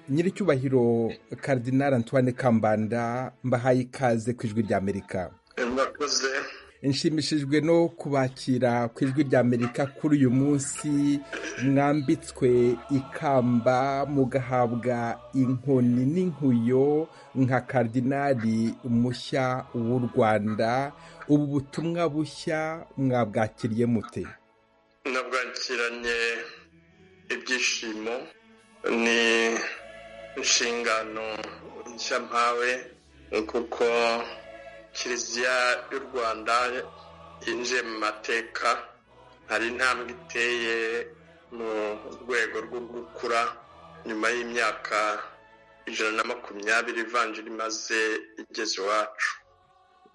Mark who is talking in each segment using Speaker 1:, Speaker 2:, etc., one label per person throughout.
Speaker 1: nyiricyubahiro Cardinal Antoine Kambanda, mbahaye ikaze ku ijwi ry'Amerika.
Speaker 2: Murakoze.
Speaker 1: Nshimishijwe no kubakira ku ijwi ry'Amerika kuri uyu munsi mwambitswe ikamba mugahabwa inkoni n'inkuyo nka kardinali mushya w'u Rwanda. Ubu butumwa bushya mwabwakiriye mute?
Speaker 2: Nabwakiranye ibyishimo. Ni inshingano nshya mpawe kuko Kiliziya y'u Rwanda yinjiye mu mateka. Hari intambwe iteye mu rwego rwo gukura nyuma y'imyaka 120 ivanjiri imaze igeze iwacu.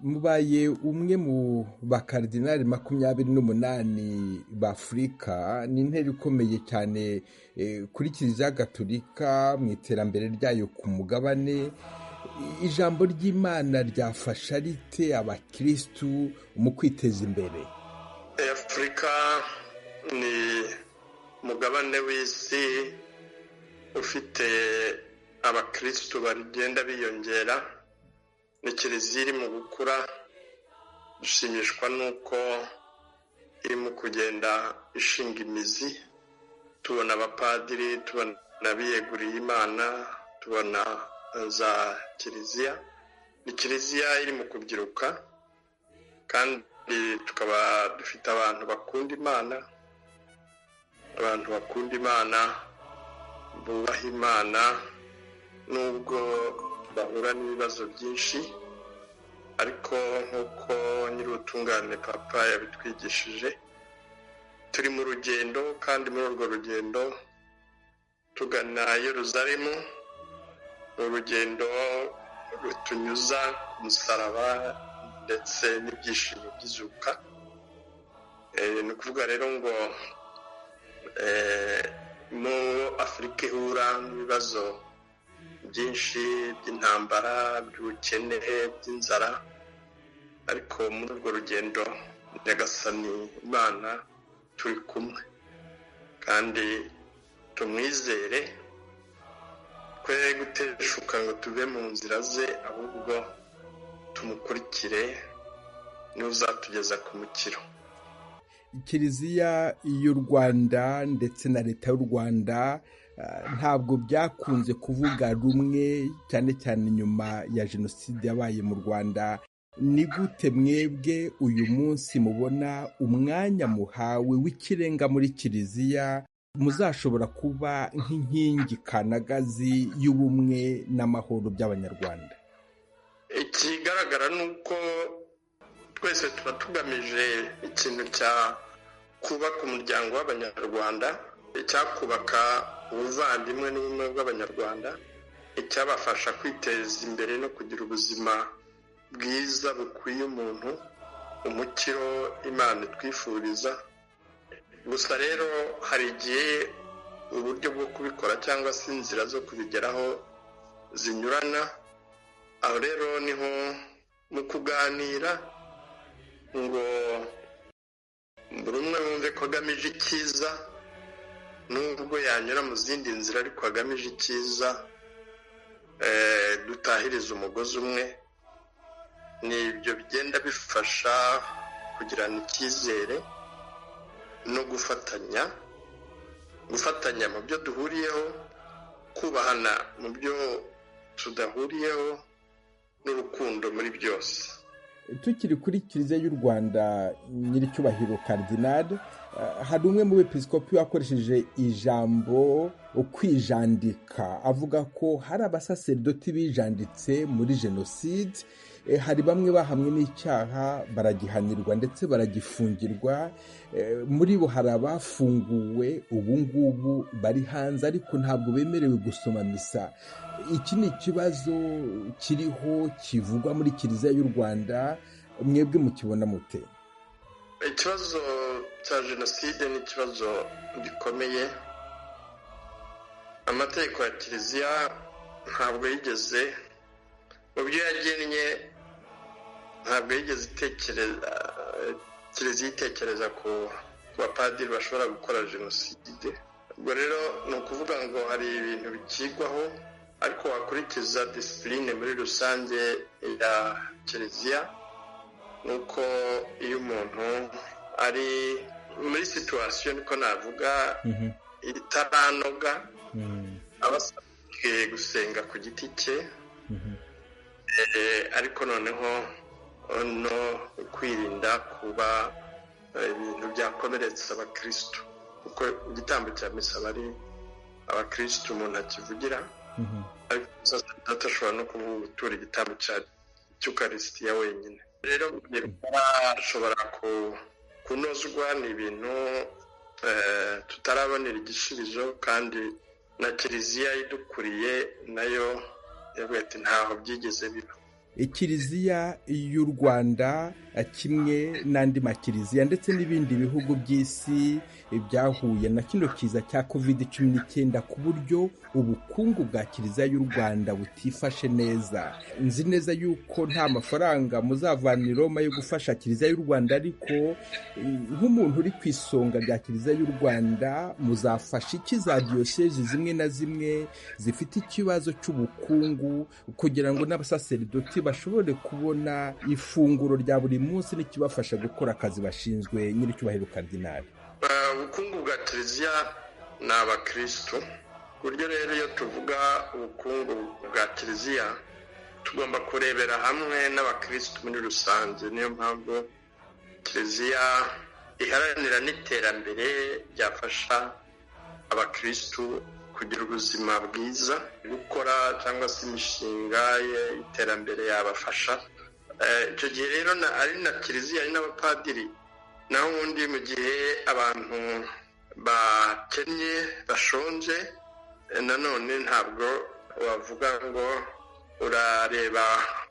Speaker 1: Mubaye umwe mu bakardinali 28 b'Afurika. Ni intera ikomeye cyane kuri Kiliziya Gatolika mu iterambere ryayo ku mugabane. Ijambo ry'Imana ryafasha rite abakristu mu kwiteza imbere?
Speaker 2: Afurika ni umugabane w'isi ufite abakristu bagenda biyongera. Ni Kiliziya iri mu gukura. Dushimishwa nuko iri mu kugenda ishinga imizi. Tubona abapadiri, tubona abiyeguriye Imana, tubona za Kiliziya. Ni Kiliziya iri mu kubyiruka, kandi tukaba dufite abantu bakunda Imana, bubaha Imana nubwo bahura n'ibibazo byinshi, ariko nk'uko nyir'ubutungane Papa yabitwigishije, turi mu rugendo, kandi muri urwo rugendo tugana Yerusalemu, urugendo rutunyuza ku musaraba ndetse n'ibyishimo by'izuka. Ni ukuvuga rero ngo mu Afurika ihura n'ibibazo byinshi by'intambara, by'ubukene, by'inzara, ariko muri urwo rugendo Nyagasani Imana turi kumwe, kandi tumwizere, twe guteshuka ngo tuve mu nzira ze, ahubwo tumukurikire, niwe uzatugeza ku mukiro.
Speaker 1: Kiliziya y'u Rwanda ndetse na leta y'u Rwanda ntabwo byakunze kuvuga rumwe, cyane cyane nyuma ya jenoside yabaye mu Rwanda. Ni gute mwebwe uyu munsi mubona umwanya muhawe w'ikirenga muri Kiliziya muzashobora kuba nk'inkingi kanagazi y'ubumwe n'amahoro by'Abanyarwanda?
Speaker 2: Ikigaragara ni uko twese tuba tugamije ikintu cya kubaka umuryango w'Abanyarwanda, icyakubaka ubuvandimwe n'ubumwe bw'Abanyarwanda, icyabafasha kwiteza imbere no kugira ubuzima bwiza bukwiye umuntu, umukiro Imana twifuriza. Gusa rero hari igihe uburyo bwo kubikora cyangwa se inzira zo kubigeraho zinyurana. Aho rero niho mu kuganira ngo buri umwe wumve ko agamije icyiza, nubwo yanyura mu zindi nzira ariko agamije icyiza, dutahiriza umugozi umwe. Ni ibyo bigenda bifasha kugirana icyizere no gufatanya mu byo duhuriyeho, kubahana mu byo tudahuriyeho, n'urukundo muri byose.
Speaker 1: Tukiri kuri Kiliziya y'u Rwanda, nyiricyubahiro Cardinal, hari umwe mu bepiskopi wakoresheje ijambo kwijandika, avuga ko hari abasaserdoti bijanditse muri jenoside. Hari bamwe bahamwe n'icyaha baragihanirwa ndetse baragifungirwa. Muri bo hari abafunguwe ubu ngubu bari hanze, ariko ntabwo bemerewe gusoma misa. Iki ni ikibazo kiriho kivugwa muri Kiliziya y'u Rwanda, mwebwe mukibona mute?
Speaker 2: Ikibazo cya jenoside ni ikibazo gikomeye. Amategeko ya Kiliziya ntabwo yigeze mu byo yagennye, ntabwo yigeze Kiliziya itekereza ku bapadiri bashobora gukora jenoside. ubwo rero ni ukuvuga ngo hari ibintu bikigwaho ariko wakurikiza disipurine muri rusange ya kiliziya. ni uko iyo umuntu ari muri situwasiyo niko navuga itaranoga aba asabwe gusenga ku giti cye, ariko noneho no kwirinda kuba ibintu byakomeretsa abakirisitu, kuko igitambo cya misa aba ari abakirisitu umuntu akivugira, ariko adashobora no gutura igitambo cy'ukarisitiya wenyine. rero ashobora kunozwa, ni ibintu tutarabonera igisubizo, kandi na kiliziya idukuriye nayo yavuga ati ntaho byigeze biba.
Speaker 1: Kiliziya y'u Rwanda kimwe n'andi makiliziya ndetse n'ibindi bihugu by'isi byahuye na kino kiza cya COVID-19 ku buryo ubukungu bwa kiliziya y'u Rwanda butifashe neza. Nzi neza yuko nta mafaranga muzavana i Roma yo gufasha kiliziya y'u Rwanda, ariko nk'umuntu uri ku isonga rya kiliziya y'u Rwanda muzafasha iki za diyosezi zimwe na zimwe zifite ikibazo cy'ubukungu kugira ngo n'abasaseridoti bashobore kubona ifunguro rya buri munsi n'ikibafasha gukora akazi bashinzwe? Nyiricyubahiro Kardinali,
Speaker 2: ubukungu bwa kiliziya ni abakirisitu. ku buryo rero iyo tuvuga ubukungu bwa kiliziya tugomba kurebera hamwe n'abakirisitu muri rusange. niyo mpamvu kiliziya iharanira n'iterambere ryafasha abakirisitu kugira ubuzima bwiza, gukora cyangwa se imishinga y'iterambere yabafasha. icyo gihe rero ari na kiliziya ari n'abapadiri. naho ubundi mu gihe abantu bakennye bashonje, nanone ntabwo wavuga ngo urareba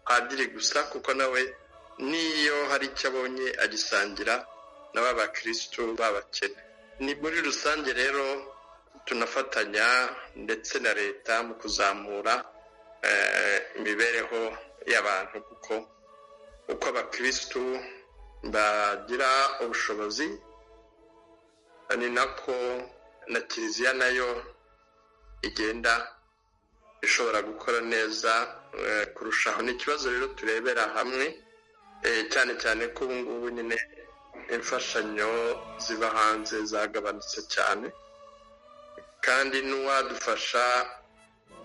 Speaker 2: padiri gusa, kuko nawe niyo hari icyo abonye agisangira n'aba bakirisitu b'abakene. ni muri rusange rero tunafatanya ndetse na leta mu kuzamura imibereho y'abantu, kuko uko abakirisitu bagira ubushobozi ni nako na kiliziya nayo igenda ishobora gukora neza kurushaho. ni ikibazo rero turebera hamwe, cyane cyane ko ubu ngubu nyine imfashanyo ziba hanze zagabanutse cyane, kandi n'uwadufasha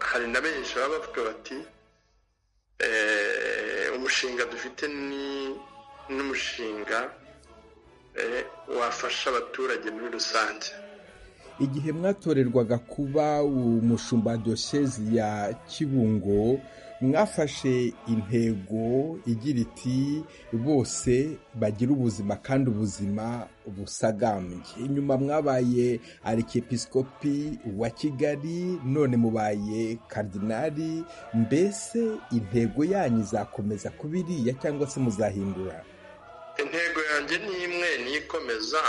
Speaker 2: hari na benshi baba bavuga bati umushinga dufite ni n'umushinga wafasha abaturage muri rusange.
Speaker 1: Igihe mwatorerwaga kuba umushumba wa diyosezi ya Kibungo, mwafashe intego igira iti bose bagira ubuzima kandi ubuzima busagambye. Inyuma mwabaye arikepiskopi wa Kigali, none mubaye kardinali. mbese intego yanyu izakomeza kuba iriya cyangwa se muzahindura?
Speaker 2: intego yanjye ni imwe, niyo ikomeza.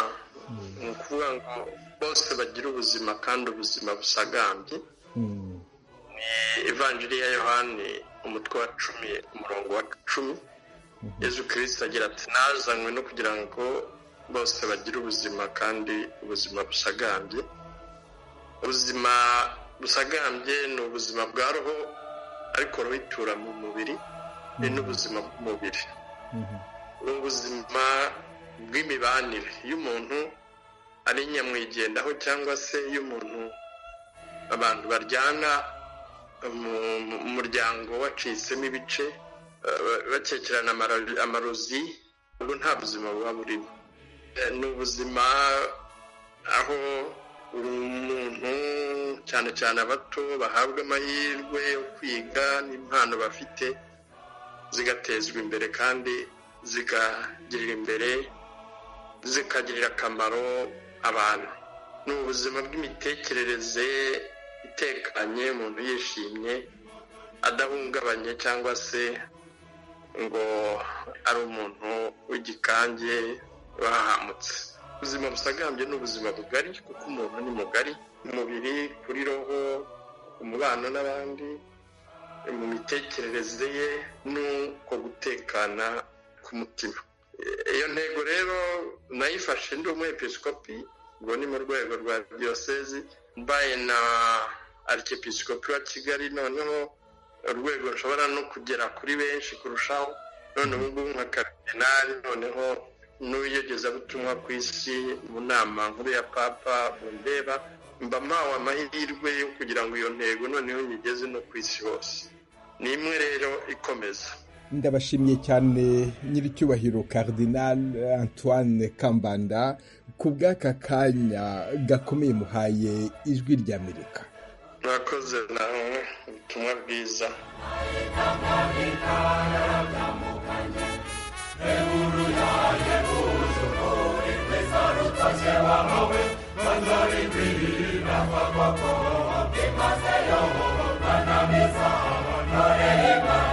Speaker 2: ni ukuvuga ngo bose bagira ubuzima kandi ubuzima busagambye. ni Ivanjiri ya Yohani umutwe wa 10 umurongo wa 10. Yezu Kristo agira ati nazanywe no kugira ngo bose bagire ubuzima kandi ubuzima busagambye. ubuzima busagambye ni ubuzima bwa roho, ariko roho itura mu mubiri, ni n'ubuzima bw'umubiri. ubuzima bw'imibanire, iyo umuntu ari nyamwigendaho cyangwa se iyo umuntu abantu baryana mu muryango wacitsemo ibice, bakekerana amarozi, ubwo nta buzima buba burimo. ni ubuzima aho umuntu cyane cyane abato bahabwa amahirwe yo kwiga n'impano bafite zigatezwa imbere kandi zikagirira akamaro abantu. ni ubuzima bw'imitekerereze itekanye, umuntu yishimye adahungabanye cyangwa se ngo ari umuntu w'igikange wahahamutse. ubuzima busagambye ni ubuzima bugari, kuko umuntu ni mugari, umubiri, kuri roho, umubano n'abandi, mu mitekerereze ye, n'uko gutekana k'umutima. iyo ntego rero nayifashe ndi umwepiskopi ubwo ni mu rwego rwa diyosezi, mbaye na arikepisikopi wa Kigali, noneho urwego nshobora no kugera kuri benshi kurushaho, none ubu ngubu nka karidinali, noneho n'ubuyogezabutumwa ku isi mu nama nkuru ya papa bundeba, mba mpawe amahirwe yo kugira ngo iyo ntego noneho nyigeze no ku isi hose. Ni imwe rero ikomeza.
Speaker 1: Ndabashimiye cyane nyiricyubahiro Cardinal Antoine Kambanda ku bw'aka kanya gakomeye muhaye Ijwi ry'Amerika.
Speaker 2: Murakoze nawe, ubutumwa bwiza.
Speaker 3: Imana